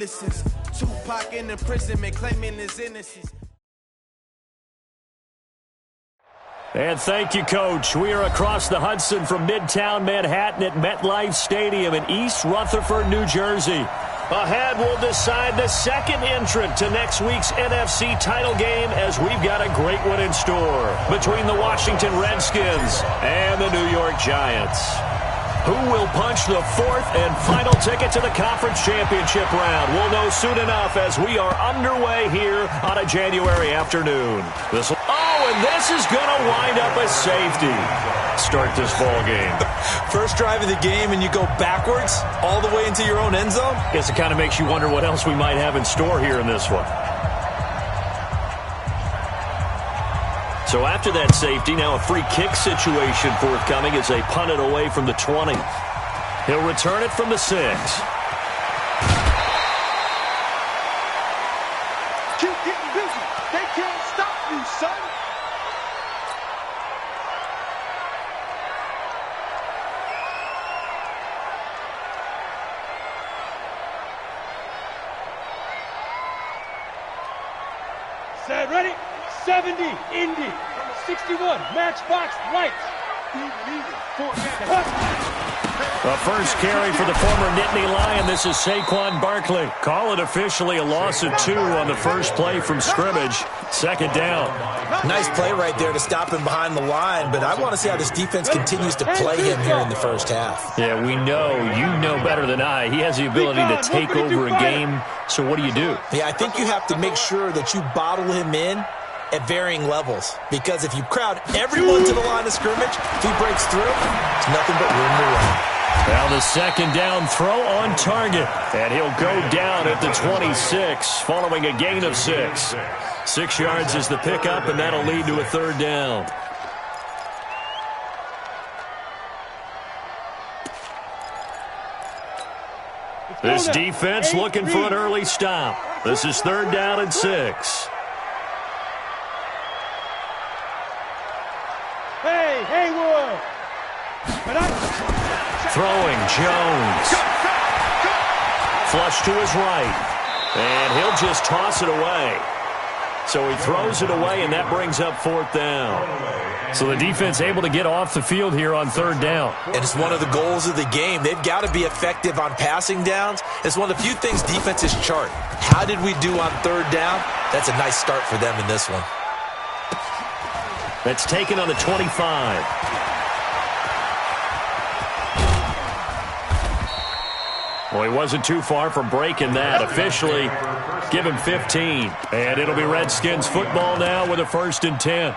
This is Tupac in imprisonment, claiming his innocence. And thank you, Coach. We are across the Hudson from Midtown Manhattan at MetLife Stadium in East Rutherford, New Jersey. Ahead, we'll decide the second entrant to next week's NFC title game as we've got a great one in store between the Washington Redskins and the New York Giants. Who will punch the fourth and final ticket to the conference championship round? We'll know soon enough as we are underway here on a January afternoon. And this is going to wind up a safety. Start this ball game. First drive of the game and you go backwards all the way into your own end zone? Guess it kind of makes you wonder what else we might have in store here in this one. So after that safety, now a free kick situation forthcoming as they punt it away from the 20. He'll return it from the 6. Keep getting busy. They can't stop you, son. Set, ready? 70, Indy, 61, matchbox, lights. A first carry for the former Nittany Lion. This is Saquon Barkley. Call it officially a loss of 2 on the first play from scrimmage. Second down. Nice play right there to stop him behind the line, but I want to see how this defense continues to play him here in the first half. Yeah, we know. You know better than I. He has the ability to take over a game. So what do you do? Yeah, I think you have to make sure that you bottle him in at varying levels, because if you crowd everyone to the line of scrimmage, if he breaks through, it's nothing but room to run. Now the second down throw on target, and he'll go down at the 26 following a gain of 6. 6 yards is the pickup, and that'll lead to a third down. This defense looking for an early stop. This is third down and 6. Hey, Haywood! Throwing Jones. Flush to his right. And he'll just toss it away. So he throws it away, and that brings up fourth down. So the defense able to get off the field here on third down. And it's one of the goals of the game. They've got to be effective on passing downs. It's one of the few things defenses chart. How did we do on third down? That's a nice start for them in this one. That's taken on the 25. Well, he wasn't too far from breaking that. Officially, give him 15. And it'll be Redskins football now with a 1st and 10.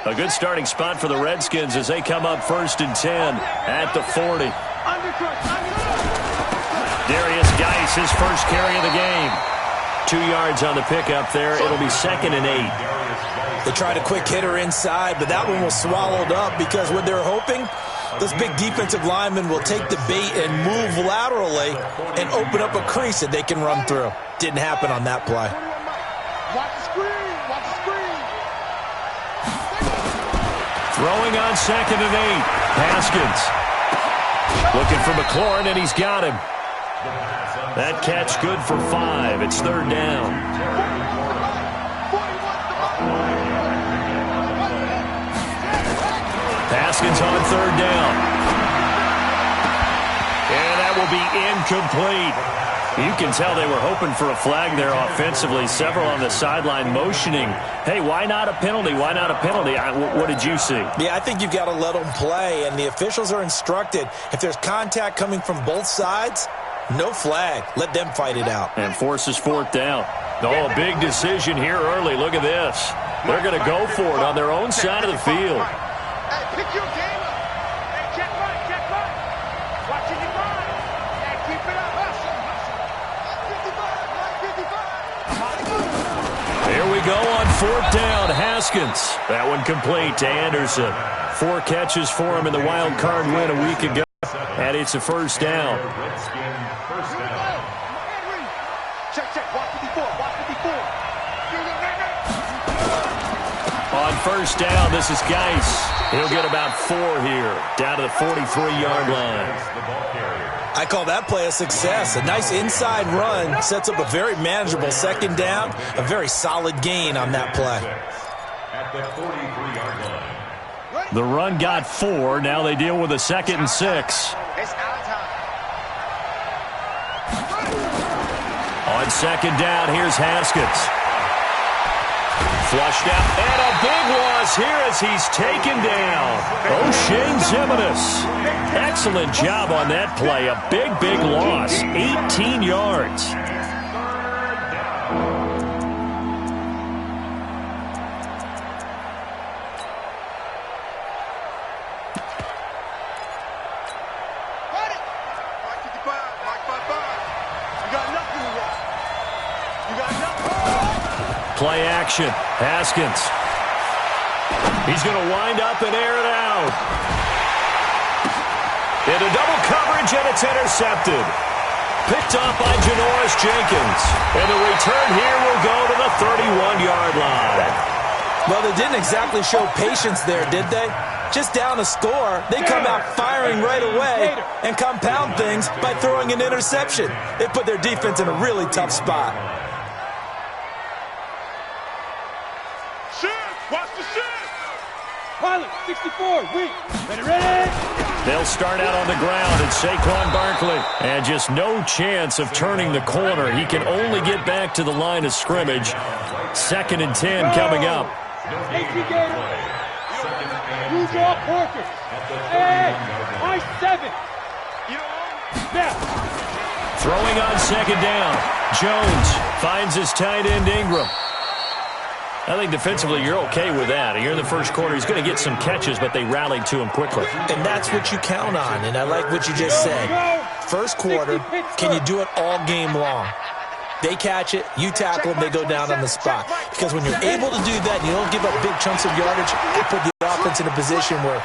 A good starting spot for the Redskins as they come up 1st and 10 at the 40. Darius Geis, his first carry of the game. 2 yards on the pickup there. It'll be 2nd and 8. They tried a quick hitter inside, but that one was swallowed up because what they're hoping, those big defensive linemen will take the bait and move laterally and open up a crease that they can run through. Didn't happen on that play. Watch the screen. Watch the screen. Throwing on 2nd and 8. Haskins. Looking for McLaurin, and he's got him. That catch good for 5. It's third down. Haskins on third down. And that will be incomplete. You can tell they were hoping for a flag there offensively. Several on the sideline motioning. Hey, why not a penalty? Why not a penalty? What did you see? Yeah, I think you've got to let them play, and the officials are instructed. If there's contact coming from both sides, no flag. Let them fight it out. And forces fourth down. Oh, a big decision here early. Look at this. They're going to go for it on their own side of the field. Hey, pick your game up. Hey, check right. Watching your mind. Hey, keep it up. Hustle. 55. Here we go on fourth down. Haskins. That one complete to Anderson. 4 catches for him in the wild card win a week ago. And it's a first down. Check. Watch 54. first down. This is Geis. He'll get about 4 here, down to the 43-yard line. I call that play a success. A nice inside run sets up a very manageable second down, a very solid gain on that play. At the 43-yard line. The run got 4. Now they deal with a 2nd and 6. It's our time. On second down, here's Haskins. Flushed out, and a big loss here as he's taken down. O'Shane Zimenez. Excellent job on that play. A big, big loss. 18 yards. Play action. Haskins. He's going to wind up and air it out. Into double coverage, and it's intercepted. Picked off by Janoris Jenkins. And the return here will go to the 31-yard line. Well, they didn't exactly show patience there, did they? Just down a score, they come out firing right away and compound things by throwing an interception. They put their defense in a really tough spot. Watch the shit! Pilot, 64, weak. Ready? They'll start out on the ground, and Saquon Barkley. And just no chance of turning the corner. He can only get back to the line of scrimmage. 2nd and 10 coming up. You draw Porker. Hey, I-7. Now. Throwing on second down. Jones finds his tight end Ingram. I think defensively you're okay with that. Here in the first quarter, he's going to get some catches, but they rallied to him quickly. And that's what you count on, and I like what you just said. First quarter, can you do it all game long? They catch it, you tackle them, they go down on the spot. Because when you're able to do that, you don't give up big chunks of yardage, you put the offense in a position where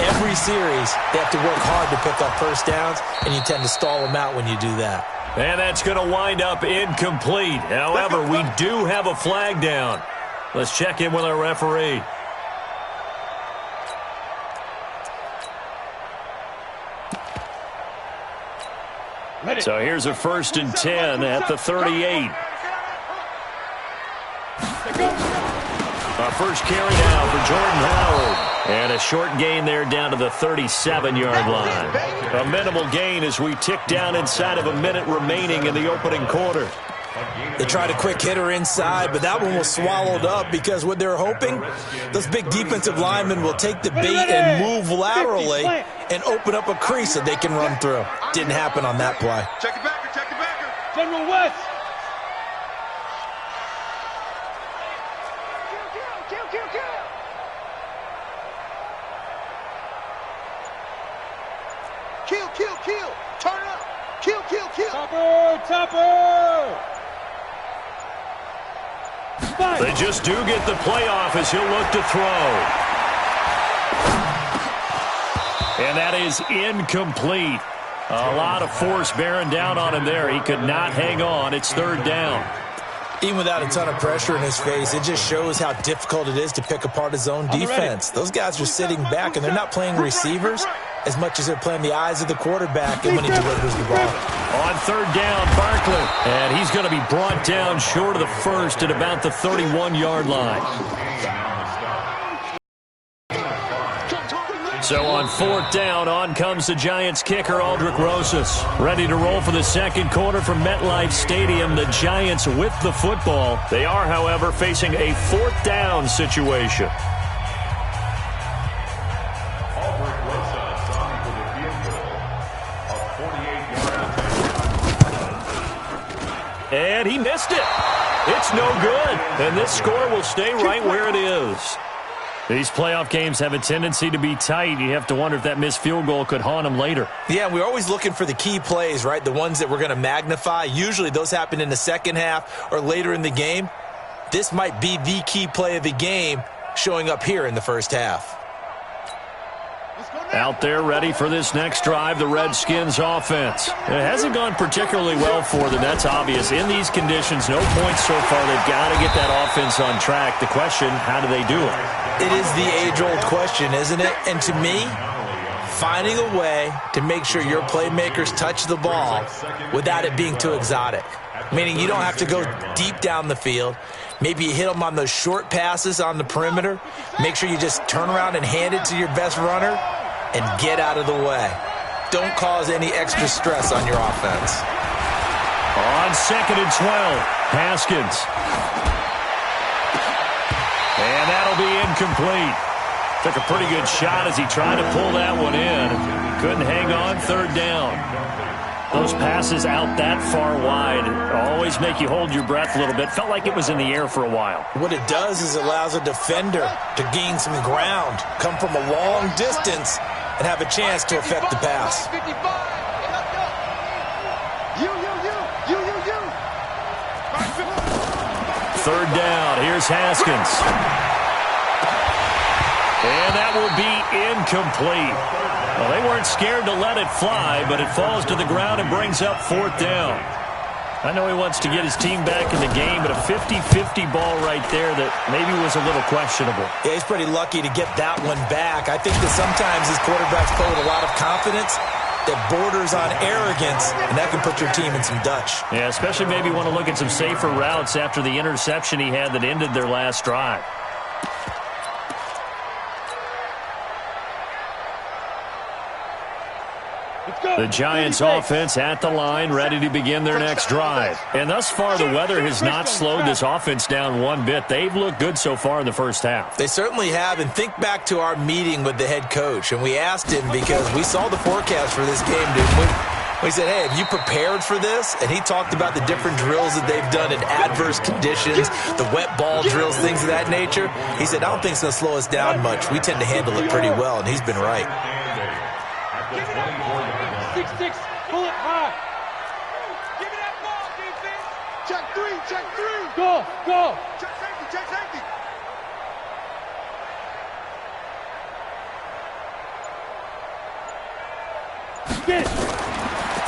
every series they have to work hard to pick up first downs, and you tend to stall them out when you do that. And that's going to wind up incomplete. However, we do have a flag down. Let's check in with our referee. So here's a 1st and 10 at the 38. Our first carry now for Jordan Howard. And a short gain there down to the 37-yard line. A minimal gain as we tick down inside of a minute remaining in the opening quarter. They tried a quick hitter inside, but that one was swallowed up because what they're hoping, those big defensive linemen will take the bait and move laterally and open up a crease that they can run through. Didn't happen on that play. Check the backer, check the backer. General West. Kill. Turn up. Kill. Topper. They just do get the playoff as he'll look to throw. And that is incomplete. A lot of force bearing down on him there. He could not hang on. It's 3rd down. Even without a ton of pressure in his face, it just shows how difficult it is to pick apart his own defense. Those guys are sitting back, and they're not playing receivers as much as they're playing the eyes of the quarterback and when he delivers the ball. On 3rd down, Barkley. And he's going to be brought down short of the first at about the 31-yard line. So on 4th down, on comes the Giants kicker, Aldrick Rosas. Ready to roll for the second quarter from MetLife Stadium. The Giants with the football. They are, however, facing a 4th down situation. And he missed it. It's no good. And this score will stay right where it is. These playoff games have a tendency to be tight. You have to wonder if that missed field goal could haunt them later. Yeah, we're always looking for the key plays, right? The ones that we're going to magnify. Usually those happen in the second half or later in the game. This might be the key play of the game showing up here in the first half. Out there ready for this next drive, the Redskins offense. It hasn't gone particularly well for them. That's obvious. In these conditions, no points so far. They've got to get that offense on track. The question, how do they do it? It is the age-old question, isn't it? And to me, finding a way to make sure your playmakers touch the ball without it being too exotic. Meaning you don't have to go deep down the field. Maybe you hit them on those short passes on the perimeter. Make sure you just turn around and hand it to your best runner and get out of the way. Don't cause any extra stress on your offense. On 2nd and 12, Haskins. And that'll be incomplete. Took a pretty good shot as he tried to pull that one in. Couldn't hang on, 3rd down. Those passes out that far wide always make you hold your breath a little bit. Felt like it was in the air for a while. What it does is it allows a defender to gain some ground, come from a long distance, and have a chance to affect the pass. 3rd down. Here's Haskins. And that will be incomplete. Well, they weren't scared to let it fly, but it falls to the ground and brings up 4th down. I know he wants to get his team back in the game, but a 50-50 ball right there that maybe was a little questionable. Yeah, he's pretty lucky to get that one back. I think that sometimes his quarterbacks play with a lot of confidence that borders on arrogance, and that can put your team in some Dutch. Yeah, especially maybe want to look at some safer routes after the interception he had that ended their last drive. The Giants offense at the line, ready to begin their next drive. And thus far, the weather has not slowed this offense down one bit. They've looked good so far in the first half. They certainly have. And think back to our meeting with the head coach. And we asked him, because we saw the forecast for this game, dude. We said, hey, have you prepared for this? And he talked about the different drills that they've done in adverse conditions, the wet ball drills, things of that nature. He said, I don't think it's going to slow us down much. We tend to handle it pretty well, and he's been right. 6-6, pull it high. Give me that ball, defense. Check 3, check 3. Go, go. Check safety, check safety. Get it.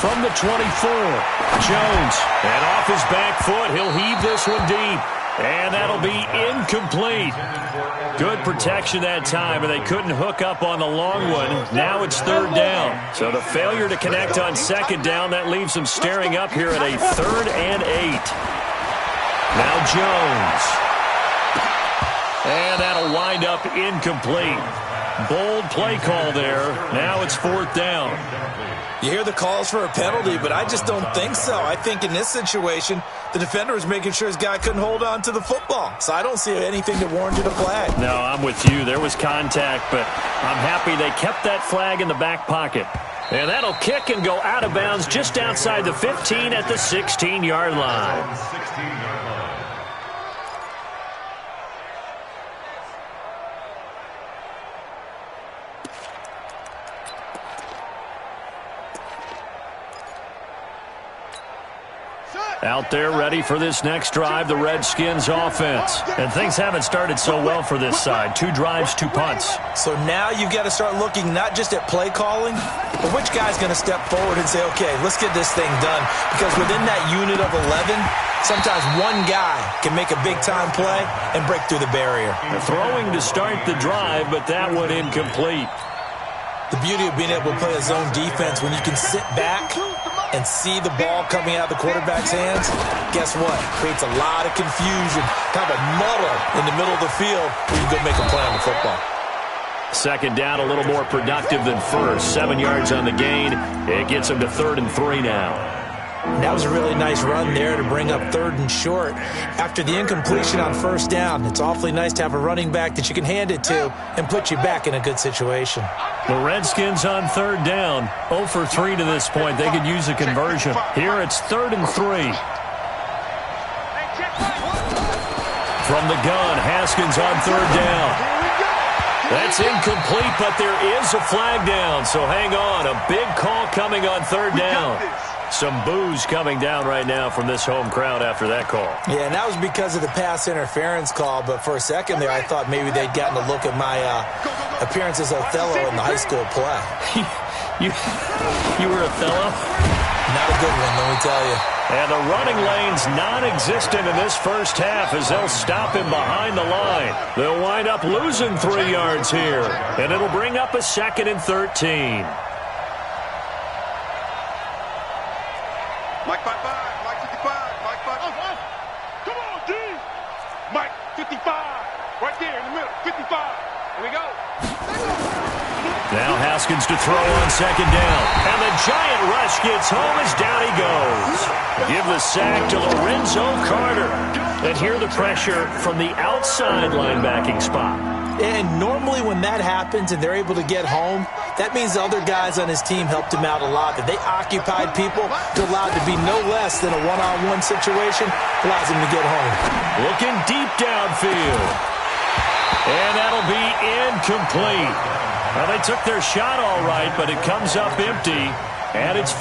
From the 24, Jones. And off his back foot, he'll heave this one deep. And that'll be incomplete. Good protection that time, and they couldn't hook up on the long one. Now it's 3rd down. So the failure to connect on 2nd down, that leaves them staring up here at a 3rd and 8. Now Jones. And that'll wind up incomplete. Bold play call there. Now it's 4th down. You hear the calls for a penalty, but I just don't think so. I think in this situation, the defender was making sure his guy couldn't hold on to the football. So I don't see anything that warranted a flag. No, I'm with you. There was contact, but I'm happy they kept that flag in the back pocket. And that'll kick and go out of bounds just outside the 15 at the 16-yard line. Out there ready for this next drive, the Redskins offense. And things haven't started so well for this side. 2 drives, 2 punts. So now you've got to start looking not just at play calling, but which guy's going to step forward and say, okay, let's get this thing done. Because within that unit of 11, sometimes one guy can make a big-time play and break through the barrier. They're throwing to start the drive, but that one incomplete. The beauty of being able to play a zone defense when you can sit back and see the ball coming out of the quarterback's hands, guess what? Creates a lot of confusion, kind of a muddle in the middle of the field where you can go make a play on the football. 2nd down, a little more productive than first. 7 yards on the gain. It gets them to 3rd and 3 now. That was a really nice run there to bring up 3rd and short. After the incompletion on 1st down, it's awfully nice to have a running back that you can hand it to and put you back in a good situation. The Redskins on 3rd down, 0 for 3 to this point. They could use a conversion. Here it's 3rd and 3. From the gun, Haskins on 3rd down. That's incomplete, but there is a flag down, so hang on. A big call coming on 3rd down. Some boos coming down right now from this home crowd after that call. Yeah, and that was because of the pass interference call, but for a second there I thought maybe they'd gotten a look at my appearance as Othello in the high school play. you were Othello? Not a good one, let me tell you. And the running lane's non-existent in this first half as they'll stop him behind the line. They'll wind up losing 3 yards here, and it'll bring up a 2nd and 13. Mike 55, Mike 55, Mike 55. Come on, D. Mike 55, right there in the middle, 55. Here we go. Now Haskins to throw on 2nd down. And the giant rush gets home as down he goes. Give the sack to Lorenzo Carter. And hear the pressure from the outside linebacking spot. And normally when that happens and they're able to get home, that means the other guys on his team helped him out a lot. That they occupied people to allow it to be no less than a one-on-one situation, allows him to get home. Looking deep downfield. And that'll be incomplete. Well, they took their shot all right, but it comes up empty, and it's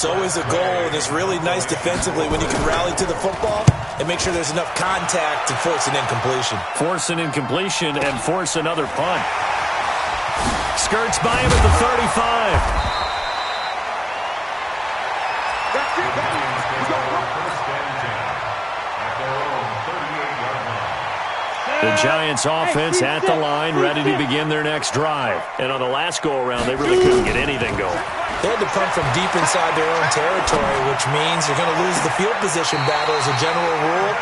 always a goal, and it's really nice defensively when you can rally to the football and make sure there's enough contact to force an incompletion. Force an incompletion and force another punt. Skirts by him at the 35. The Giants offense at the line, ready to begin their next drive. And on the last go-around, they really couldn't get anything going. They had to punt from deep inside their own territory, which means you're going to lose the field position battle as a general rule.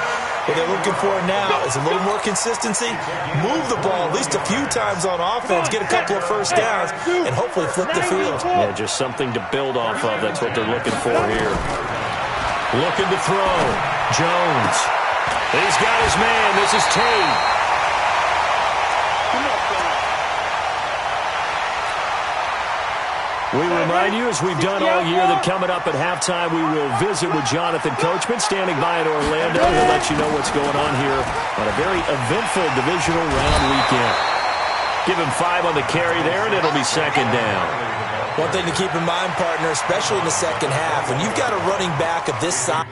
What they're looking for now is a little more consistency, move the ball at least a few times on offense, get a couple of first downs, and hopefully flip the field. Yeah, just something to build off of. That's what they're looking for here. Looking to throw. Jones. He's got his man. This is Tate. We remind you, as we've done all year, that coming up at halftime, we will visit with Jonathan Coachman, standing by in Orlando. He'll let you know what's going on here on a very eventful divisional round weekend. Give him 5 on the carry there, and it'll be 2nd down. One thing to keep in mind, partner, especially in the second half, when you've got a running back of this size.